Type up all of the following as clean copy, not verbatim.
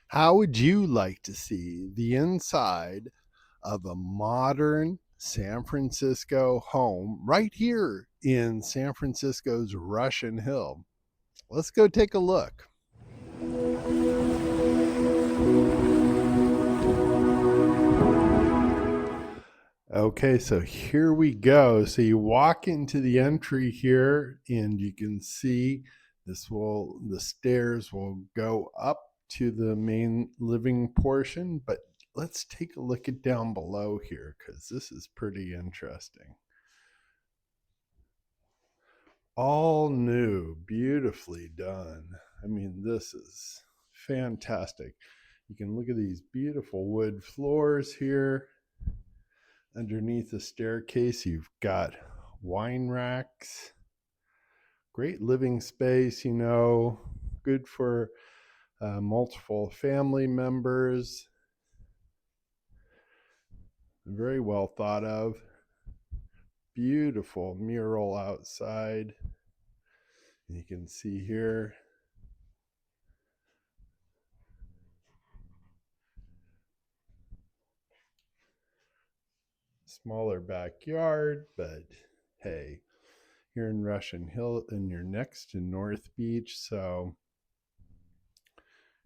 How would you like to see the inside of a modern San Francisco home right here in San Francisco's Russian Hill? Let's go take a look. Okay, so here we go. So you walk into the entry here and you can see the stairs will go up to the main living portion, but let's take a look at down below here because this is pretty interesting. All new, beautifully done. I mean, this is fantastic. You can look at these beautiful wood floors here. Underneath the staircase, you've got wine racks. Great living space, good for multiple family members. Very well thought of. Beautiful mural outside. You can see here. Smaller backyard, but hey, you're in Russian Hill and you're next to North Beach, so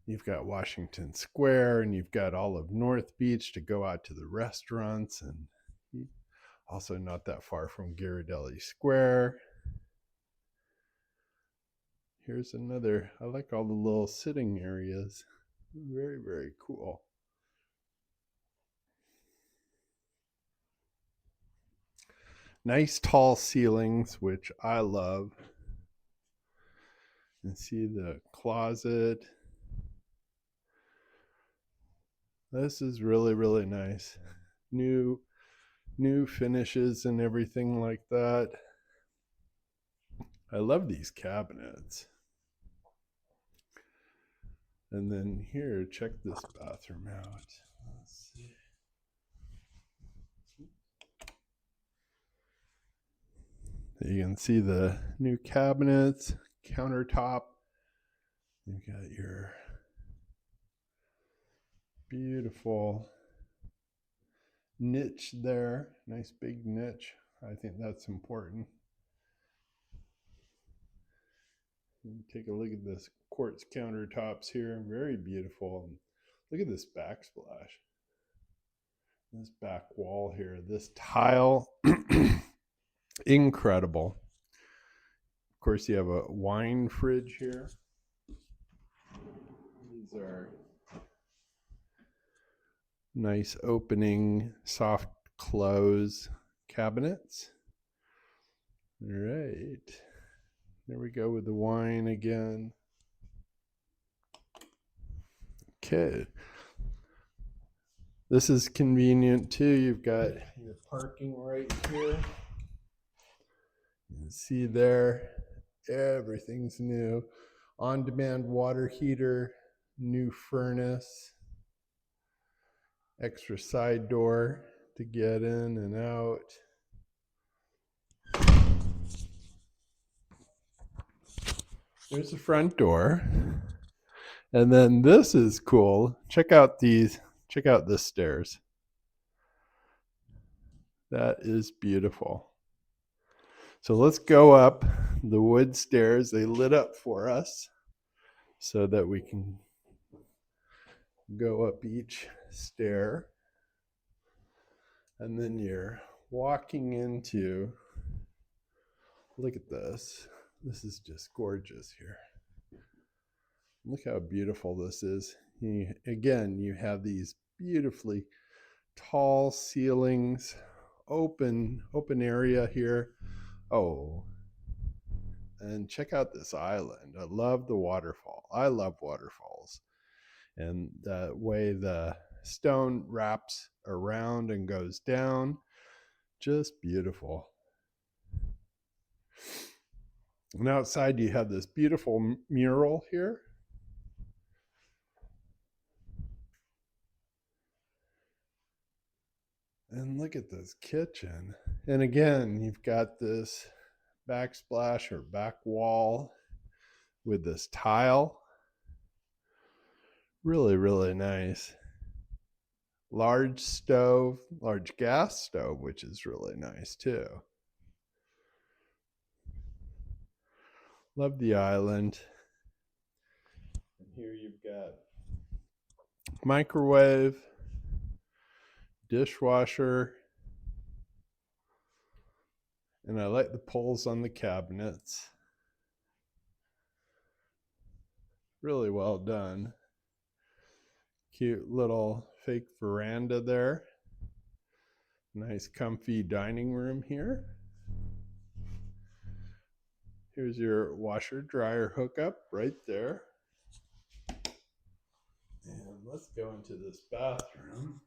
you've got Washington Square and you've got all of North Beach to go out to the restaurants, and also not that far from Ghirardelli Square. Here's another, I like all the little sitting areas. Very, very cool. Nice tall ceilings, which I love. And see the closet. This is really, really nice. New finishes and everything like that. I love these cabinets. And then here, check this bathroom out. Let's see. You can see the new cabinets, countertop. You've got your beautiful niche there. Nice big niche. I think that's important. Take a look at this quartz countertops here. Very beautiful. And look at this backsplash. This back wall here. This tile. Incredible. Of course, you have a wine fridge here. These are nice opening, soft close cabinets. All right. There we go with the wine again. Okay. This is convenient too. You've got your parking right here. You can see there, everything's new. On-demand water heater, new furnace, extra side door to get in and out. There's the front door. And then this is cool. Check out this stairs. That is beautiful. So let's go up the wood stairs. They lit up for us so that we can go up each stair. And then you're walking into, look at this. This is just gorgeous here. Look how beautiful this is. Again, you have these beautifully tall ceilings, open area here. Oh, and check out this island. I love the waterfall. I love waterfalls. And the way the stone wraps around and goes down, just beautiful. And outside you have this beautiful mural here. And look at this kitchen. And again, you've got this backsplash or back wall with this tile. Really, really nice. Large stove, large gas stove, which is really nice too. Love the island. And here you've got microwave, dishwasher, and I like the pulls on the cabinets. Really well done. Cute little fake veranda there. Nice comfy dining room here. Here's your washer dryer hookup right there. And let's go into this bathroom,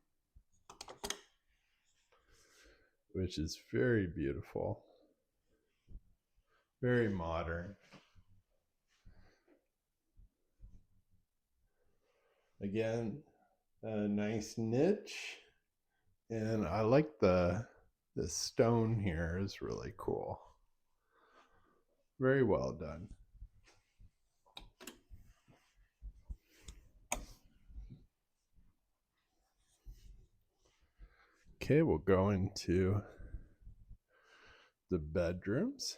which is very beautiful, very modern. Again, a nice niche, and I like the stone here is really cool. Very well done. Okay, we'll go into the bedrooms.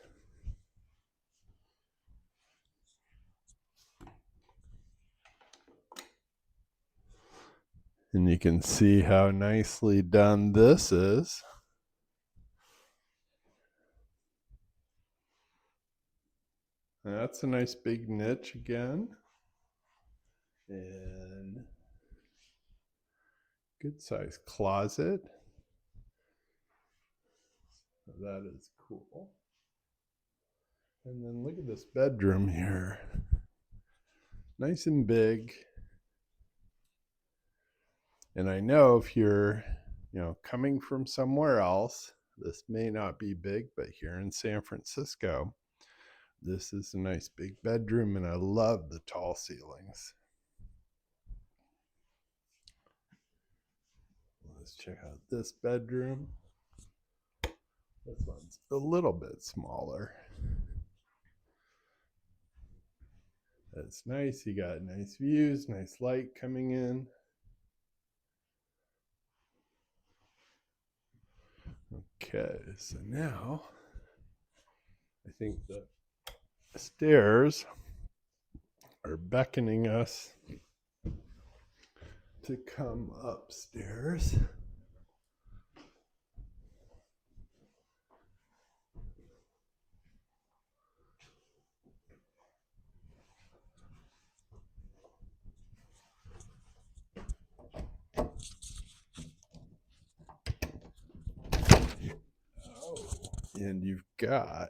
And you can see how nicely done this is. And that's a nice big niche again. And good size closet. That is cool. And then look at this bedroom here. Nice and big. And I know if you're, coming from somewhere else, this may not be big, but here in San Francisco, this is a nice big bedroom, and I love the tall ceilings. Let's check out this bedroom. This one's a little bit smaller. That's nice. You got nice views, nice light coming in. Okay, so now I think the stairs are beckoning us to come upstairs. And you've got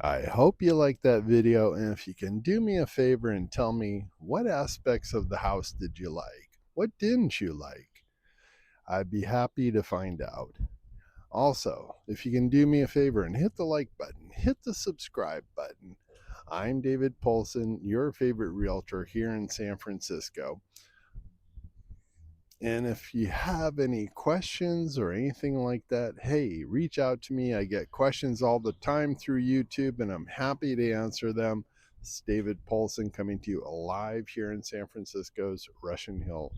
I hope you liked that video, and if you can do me a favor and tell me what aspects of the house did you like? What didn't you like? I'd be happy to find out. Also, if you can do me a favor and hit the like button, hit the subscribe button. I'm David Poulsen, your favorite realtor here in San Francisco. And if you have any questions or anything like that, hey, reach out to me. I get questions all the time through YouTube, and I'm happy to answer them. It's David Poulsen coming to you live here in San Francisco's Russian Hill